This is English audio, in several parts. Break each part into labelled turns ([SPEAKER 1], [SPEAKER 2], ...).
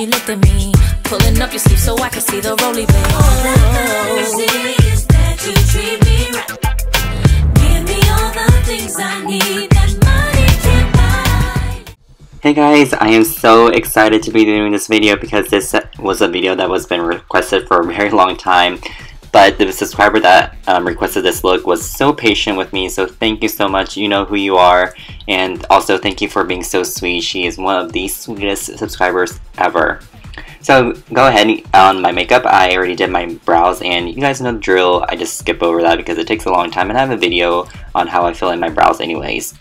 [SPEAKER 1] me, looked at me. Pulling up your sleeve so I can see the roly blade. All that I see is that you treat me right. Give me all the things I need that money can't buy.
[SPEAKER 2] Hey guys, I am so excited to be doing this video because this was a video that was been requested for a very long time. But the subscriber that requested this look was so patient with me, so thank you so much. You know who you are, and also thank you for being so sweet. She is one of the sweetest subscribers ever. So go ahead on my makeup. I already did my brows, and you guys know the drill. I just skip over that because it takes a long time, and I have a video on how I fill in my brows anyways.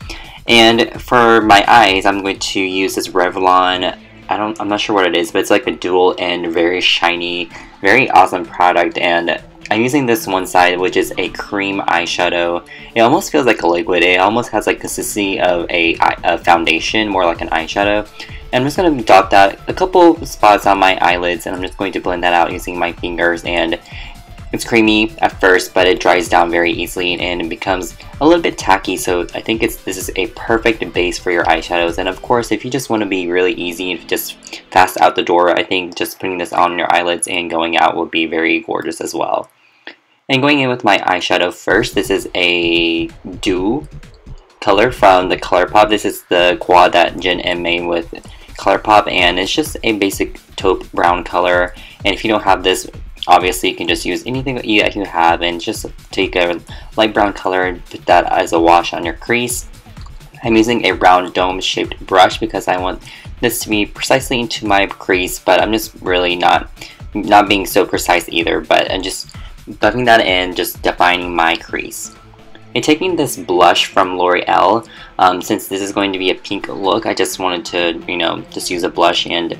[SPEAKER 2] And for my eyes, I'm going to use this Revlon. I'm not sure what it is, but it's like a dual and very shiny, very awesome product. And I'm using this one side, which is a cream eyeshadow. It almost feels like a liquid. It almost has like consistency of a foundation, more like an eyeshadow. And I'm just going to dot that a couple spots on my eyelids, and I'm just going to blend that out using my fingers. And it's creamy at first, but it dries down very easily and it becomes a little bit tacky. So I think this is a perfect base for your eyeshadows. And of course, if you just want to be really easy and just fast out the door, I think just putting this on your eyelids and going out will be very gorgeous as well. And going in with my eyeshadow first, this is a Deux color from the Colourpop. This is the Quoi that Jenn made with Colourpop, and it's just a basic taupe brown color. And if you don't have this, obviously you can just use anything that you have and just take a light brown color and put that as a wash on your crease. I'm using a round dome shaped brush because I want this to be precisely into my crease, but I'm just really not being so precise either, but I'm just buffing that in, just defining my crease. And taking this blush from Loreal, since this is going to be a pink look, I just wanted to, just use a blush. And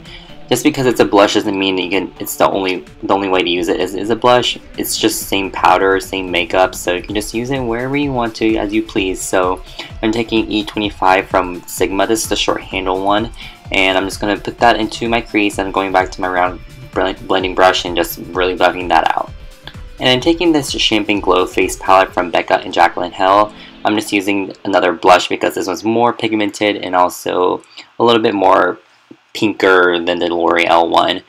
[SPEAKER 2] just because it's a blush doesn't mean that it's the only way to use it is a blush. It's just same powder, same makeup, so you can just use it wherever you want to, as you please. So I'm taking E25 from Sigma. This is the short handle one, and I'm just going to put that into my crease and going back to my round blending brush and just really buffing that out. And I'm taking this Champagne Glow face palette from Becca and Jaclyn Hill. I'm just using another blush because this one's more pigmented and also a little bit more pinker than the L'Oreal one.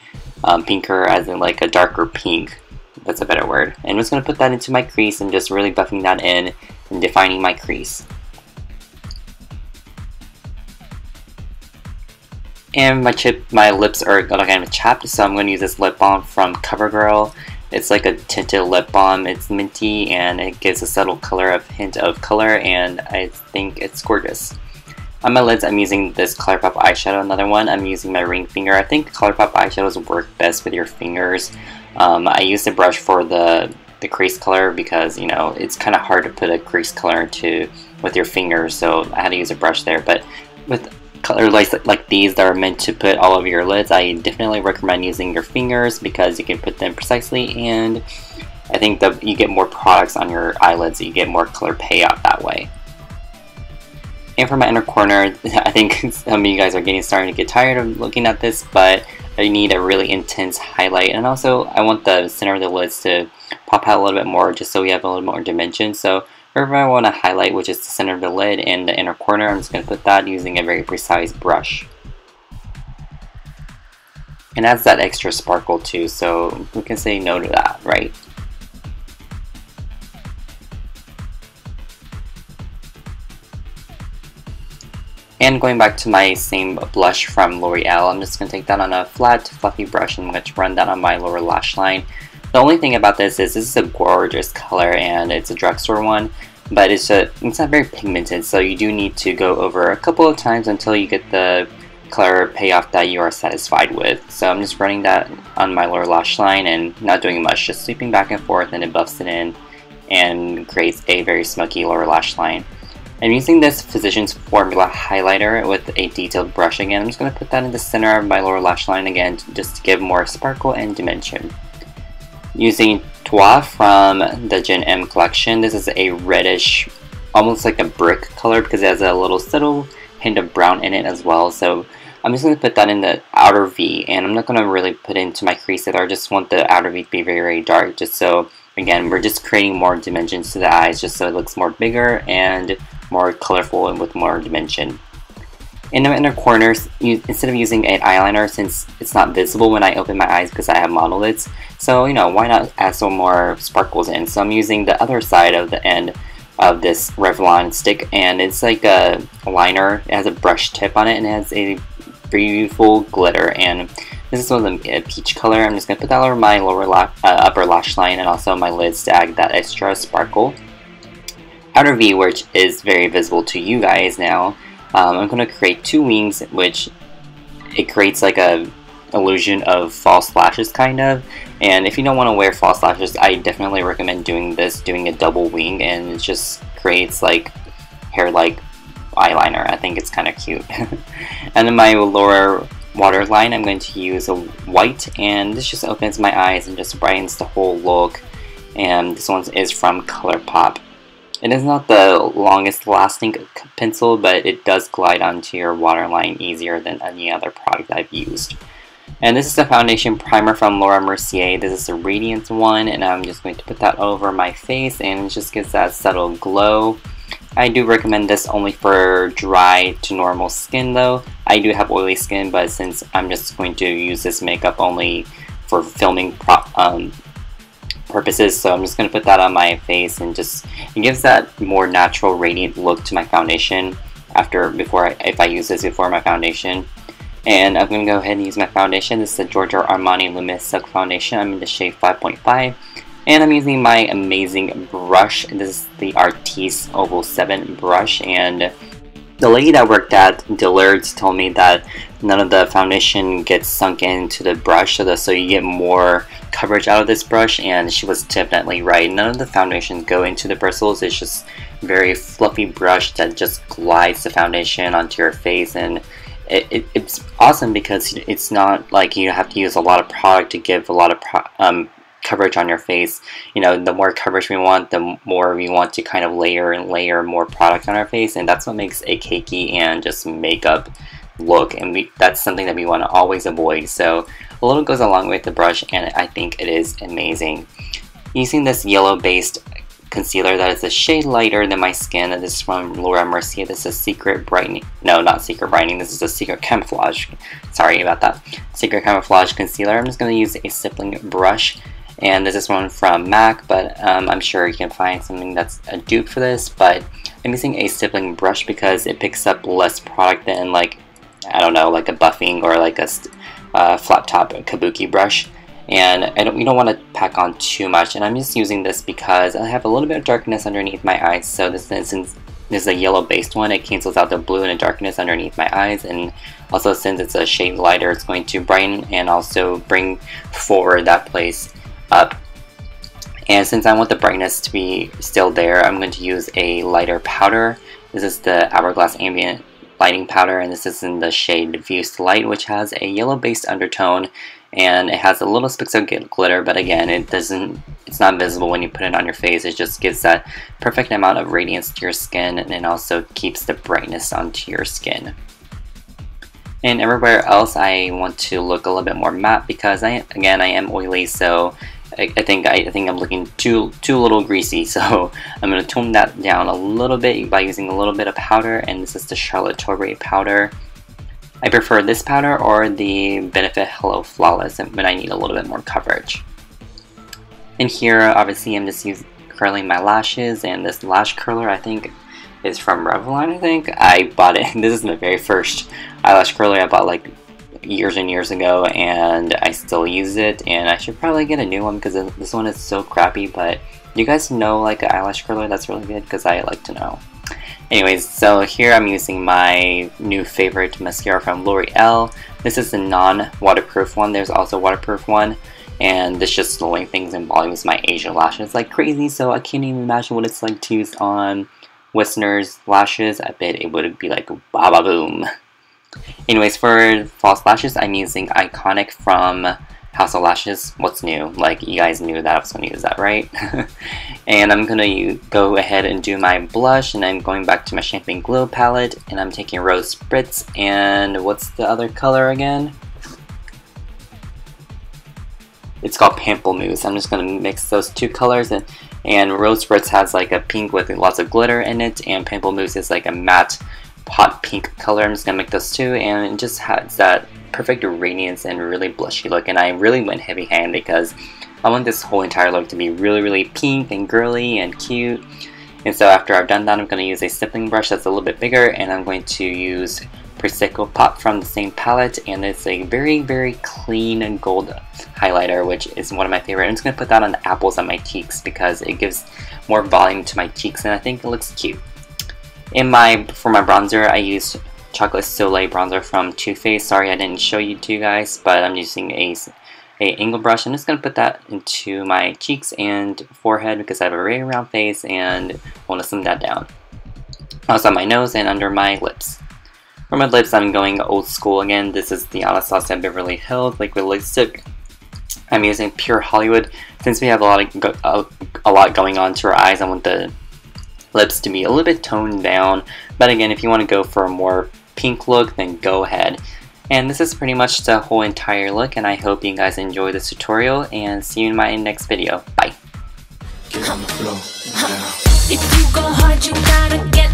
[SPEAKER 2] Pinker as in like a darker pink. That's a better word. And I'm just going to put that into my crease and just really buffing that in and defining my crease. And my lips are kind of chapped, so I'm going to use this lip balm from CoverGirl. It's like a tinted lip balm. It's minty and it gives a subtle hint of color, and I think it's gorgeous. On my lids, I'm using this Colourpop eyeshadow, another one. I'm using my ring finger. I think Colourpop eyeshadows work best with your fingers. I use the brush for the crease color because, it's kind of hard to put a crease color with your fingers, so I had to use a brush there. But with color like these that are meant to put all over your lids, I definitely recommend using your fingers because you can put them precisely, and I think that you get more products on your eyelids, so you get more color payout that way. And for my inner corner, I think some of you guys are starting to get tired of looking at this, but I need a really intense highlight, and also I want the center of the lids to pop out a little bit more just so we have a little more dimension. So wherever I want to highlight, which is the center of the lid and the inner corner, I'm just going to put that using a very precise brush. And adds that extra sparkle too, so we can say no to that, right? And going back to my same blush from L'Oreal, I'm just going to take that on a flat, fluffy brush and I'm going to run that on my lower lash line. The only thing about this is a gorgeous color and it's a drugstore one, but it's not very pigmented, so you do need to go over a couple of times until you get the color payoff that you are satisfied with. So I'm just running that on my lower lash line and not doing much, just sweeping back and forth, and it buffs it in and creates a very smoky lower lash line. I'm using this Physicians Formula highlighter with a detailed brush again. I'm just going to put that in the center of my lower lash line again just to give more sparkle and dimension. Using Trois from the Jenn M collection. This is a reddish, almost like a brick color because it has a little subtle hint of brown in it as well. So I'm just going to put that in the outer V, and I'm not going to really put it into my crease either. I just want the outer V to be very, very dark, just so, again, we're just creating more dimensions to the eyes just so it looks more bigger and more colorful and with more dimension. In the inner corners, instead of using an eyeliner, since it's not visible when I open my eyes because I have monolids, so you know, why not add some more sparkles in? So I'm using the other side of the end of this Revlon stick, and it's like a liner. It has a brush tip on it, and it has a beautiful glitter, and this is one of the peach color. I'm just going to put that over my upper lash line and also my lids to add that extra sparkle. Outer V, which is very visible to you guys now, I'm going to create two wings, which it creates like a illusion of false lashes kind of. And if you don't want to wear false lashes, I definitely recommend doing a double wing, and it just creates like hair like eyeliner. I think it's kind of cute. And then my lower waterline, I'm going to use a white, and this just opens my eyes and just brightens the whole look. And this one is from Colourpop. It is not the longest lasting pencil, but it does glide onto your waterline easier than any other product I've used. And this is the foundation primer from Mercier. This is the Radiance one, and I'm just going to put that over my face, and it just gives that subtle glow. I do recommend this only for dry to normal skin though. I do have oily skin, but since I'm just going to use this makeup only for filming purposes, so I'm just going to put that on my face, and just it gives that more natural radiant look to my foundation if I use this before my foundation. And I'm going to go ahead and use my foundation. This is the Giorgio Armani Luminous Silk Foundation. I'm in the shade 5.5. And I'm using my amazing brush. This is the Artis Oval 7 brush. And the lady that worked at Dillard's told me that none of the foundation gets sunk into the brush, so you get more coverage out of this brush, and she was definitely right. None of the foundations go into the bristles. It's just very fluffy brush that just glides the foundation onto your face, and it's awesome because it's not like you have to use a lot of product to give a lot of coverage on your face. You know, the more coverage we want, the more we want to kind of layer and layer more product on our face, and that's what makes a cakey and just makeup look, and that's something that we want to always avoid. So a little goes along with the brush, and I think it is amazing. Using this yellow based concealer that is a shade lighter than my skin, and this is from Mercier. This is Secret Brightening. No, not Secret Brightening. This is a Secret Camouflage. Sorry about that. Secret Camouflage concealer. I'm just going to use a stippling brush, and this is one from MAC, but I'm sure you can find something that's a dupe for this. But I'm using a stippling brush because it picks up less product than, like, I don't know, like a buffing or like a flat top kabuki brush. And you don't want to pack on too much, and I'm just using this because I have a little bit of darkness underneath my eyes. So since this is a yellow based one, it cancels out the blue and the darkness underneath my eyes, and also since it's a shade lighter, it's going to brighten and also bring forward that place up. And since I want the brightness to be still there, I'm going to use a lighter powder. This is the Hourglass Ambient lighting powder, and this is in the shade Diffused Light, which has a yellow based undertone, and it has a little specks of glitter, but again, it's not visible when you put it on your face. It just gives that perfect amount of radiance to your skin, and it also keeps the brightness onto your skin. And everywhere else, I want to look a little bit more matte because I am oily, so I think I'm looking too little greasy, so I'm going to tone that down a little bit by using a little bit of powder, and this is the Charlotte Tilbury powder. I prefer this powder or the Benefit Hello Flawless when I need a little bit more coverage. And here, obviously, I'm just curling my lashes, and this lash curler, I think, is from Revlon, I think. I bought it. This is my very first eyelash curler I bought like years and years ago, and I still use it, and I should probably get a new one because this one is so crappy. But do you guys know like an eyelash curler that's really good? Because I like to know. Anyways, so here I'm using my new favorite mascara from Loreal. This is the non-waterproof one. There's also a waterproof one, and this just lengthens and volumes my Asian lashes like crazy, so I can't even imagine what it's like to use on Westerners lashes. I bet it would be like ba boom. Anyways, for false lashes, I'm using Iconic from House of Lashes. What's new? Like, you guys knew that I was going to use that, right? And I'm going to go ahead and do my blush, and I'm going back to my Champagne Glow palette, and I'm taking Rose Spritz, and what's the other color again? It's called Pamplemousse. I'm just going to mix those two colors, and Rose Spritz has like a pink with lots of glitter in it, and Pamplemousse is like a matte hot pink color. I'm just gonna make those two, and it just has that perfect radiance and really blushy look. And I really went heavy handed because I want this whole entire look to be really pink and girly and cute. And so after I've done that, I'm going to use a stippling brush that's a little bit bigger, and I'm going to use Prosecco Pop from the same palette, and it's a very clean gold highlighter, which is one of my favorite. I'm just going to put that on the apples on my cheeks because it gives more volume to my cheeks, and I think it looks cute. For my bronzer, I used Chocolate Soleil bronzer from Too Faced. Sorry I didn't show you to you guys, but I'm using a angle brush. I'm just going to put that into my cheeks and forehead because I have a very round face and I want to slim that down. Also on my nose and under my lips. For my lips, I'm going old school again. This is the Anastasia Beverly Hills Liquid Lipstick. I'm using Pure Hollywood. Since we have a lot going on to our eyes, I want the lips to be a little bit toned down. But again, if you want to go for a more pink look, then go ahead. And this is pretty much the whole entire look, and I hope you guys enjoy this tutorial, and see you in my next video. Bye!
[SPEAKER 1] If you go hard, you gotta get